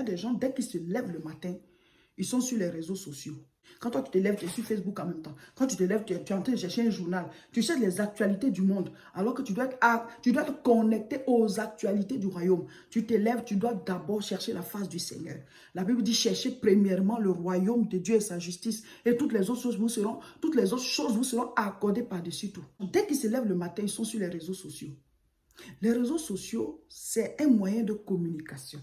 des gens, dès qu'ils se lèvent le matin, ils sont sur les réseaux sociaux. Quand toi, tu te lèves, tu es sur Facebook en même temps. Quand tu te lèves, tu es en train de chercher un journal. Tu cherches les actualités du monde. Alors que tu dois être connecté aux actualités du royaume. Tu te lèves, tu dois d'abord chercher la face du Seigneur. La Bible dit chercher premièrement le royaume de Dieu et sa justice. Et toutes les autres choses vous seront accordées par-dessus tout. Dès qu'ils se lèvent le matin, ils sont sur les réseaux sociaux. Les réseaux sociaux, c'est un moyen de communication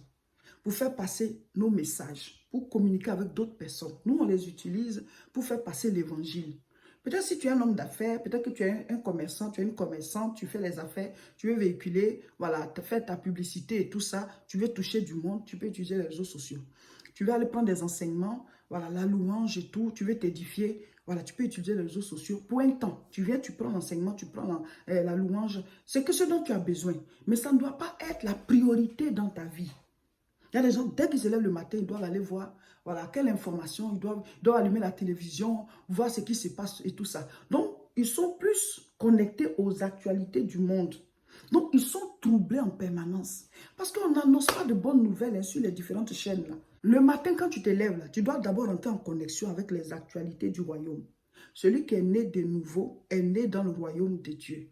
pour faire passer nos messages, pour communiquer avec d'autres personnes. Nous, on les utilise pour faire passer l'évangile. Peut-être si tu es un homme d'affaires, peut-être que tu es un commerçant, tu es une commerçante, tu fais les affaires, tu veux véhiculer, voilà, faire ta publicité et tout ça, tu veux toucher du monde, tu peux utiliser les réseaux sociaux. Tu veux aller prendre des enseignements, voilà, la louange et tout, tu veux t'édifier, voilà, tu peux utiliser les réseaux sociaux pour un temps. Tu viens, tu prends l'enseignement, tu prends la louange. C'est que ce dont tu as besoin. Mais ça ne doit pas être la priorité dans ta vie. Il y a des gens, dès qu'ils se lèvent le matin, ils doivent aller voir, voilà, quelle information, ils doivent allumer la télévision, voir ce qui se passe et tout ça. Donc, ils sont plus connectés aux actualités du monde. Donc, ils sont troublés en permanence. Parce qu'on n'annonce pas de bonnes nouvelles sur les différentes chaînes. Là. Le matin, quand tu te lèves, là, tu dois d'abord entrer en connexion avec les actualités du royaume. Celui qui est né de nouveau est né dans le royaume de Dieu.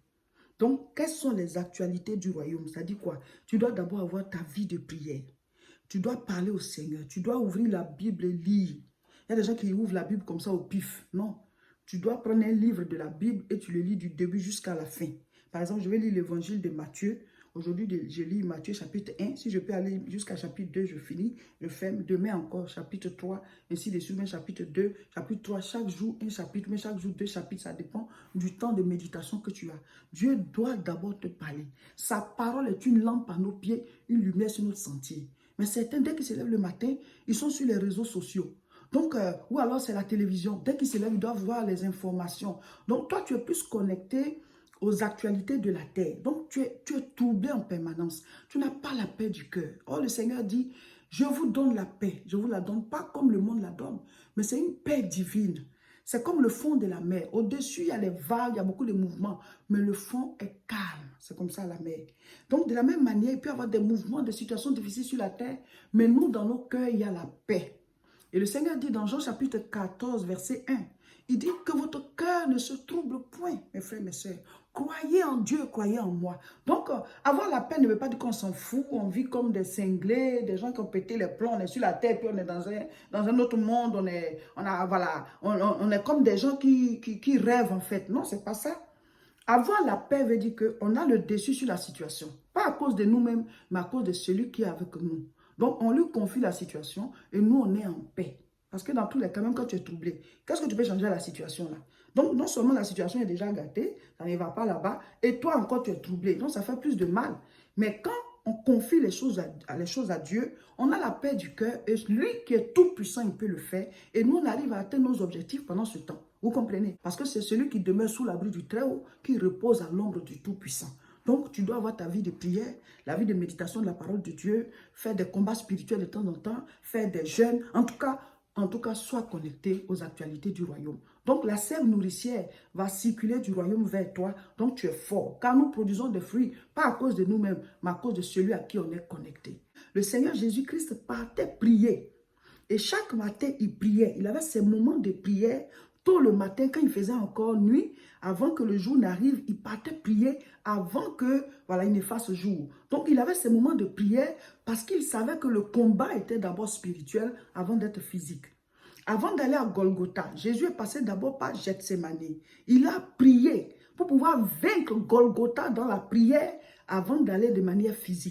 Donc, quelles sont les actualités du royaume? Ça dit quoi? Tu dois d'abord avoir ta vie de prière. Tu dois parler au Seigneur. Tu dois ouvrir la Bible et lire. Il y a des gens qui ouvrent la Bible comme ça au pif. Non. Tu dois prendre un livre de la Bible et tu le lis du début jusqu'à la fin. Par exemple, je vais lire l'évangile de Matthieu. Aujourd'hui, je lis Matthieu chapitre 1. Si je peux aller jusqu'à chapitre 2, je finis. Je ferme. Demain encore, chapitre 3. Ainsi de suite, chapitre 2, chapitre 3. Chaque jour, un chapitre, mais chaque jour, deux chapitres. Ça dépend du temps de méditation que tu as. Dieu doit d'abord te parler. Sa parole est une lampe à nos pieds, une lumière sur notre sentier. Mais certains, dès qu'ils se lèvent le matin, ils sont sur les réseaux sociaux. Donc, ou alors c'est la télévision. Dès qu'ils se lèvent, ils doivent voir les informations. Donc, toi, tu es plus connecté aux actualités de la terre. Donc, tu es troublé en permanence. Tu n'as pas la paix du cœur. Or, le Seigneur dit, je vous donne la paix. Je ne vous la donne pas comme le monde la donne, mais c'est une paix divine. C'est comme le fond de la mer. Au-dessus, il y a les vagues, il y a beaucoup de mouvements, mais le fond est calme. C'est comme ça la mer. Donc, de la même manière, il peut y avoir des mouvements, des situations difficiles sur la terre, mais nous, dans nos cœurs, il y a la paix. Et le Seigneur dit dans Jean chapitre 14, verset 1, il dit que votre cœur ne se trouble point, mes frères, mes sœurs. Croyez en Dieu, croyez en moi. Donc, avoir la paix ne veut pas dire qu'on s'en fout, on vit comme des cinglés, des gens qui ont pété les plombs, on est sur la terre, puis on est dans un autre monde, on est comme des gens qui rêvent en fait. Non, c'est pas ça. Avoir la paix veut dire qu'on a le dessus sur la situation. Pas à cause de nous-mêmes, mais à cause de celui qui est avec nous. Donc, on lui confie la situation et nous, on est en paix. Parce que dans tous les cas, même quand tu es troublé, qu'est-ce que tu peux changer à la situation là? Donc, non seulement la situation est déjà gâtée, ça ne va pas là-bas, et toi encore, tu es troublé. Donc, ça fait plus de mal. Mais quand on confie les choses à Dieu, on a la paix du cœur, et lui qui est tout puissant, il peut le faire. Et nous, on arrive à atteindre nos objectifs pendant ce temps. Vous comprenez? Parce que c'est celui qui demeure sous l'abri du Très-Haut, qui repose à l'ombre du Tout-Puissant. Donc, tu dois avoir ta vie de prière, la vie de méditation de la parole de Dieu, faire des combats spirituels de temps en temps, faire des jeûnes. En tout cas, sois connecté aux actualités du royaume. Donc, la sève nourricière va circuler du royaume vers toi. Donc, tu es fort. Car nous produisons des fruits, pas à cause de nous-mêmes, mais à cause de celui à qui on est connecté. Le Seigneur Jésus-Christ partait prier. Et chaque matin, il priait. Il avait ses moments de prière. Tôt le matin, quand il faisait encore nuit, avant que le jour n'arrive, il partait prier avant que, voilà, il ne fasse jour. Donc, il avait ses moments de prière parce qu'il savait que le combat était d'abord spirituel avant d'être physique. Avant d'aller à Golgotha, Jésus est passé d'abord par Gethsemane. Il a prié pour pouvoir vaincre Golgotha dans la prière avant d'aller de manière physique.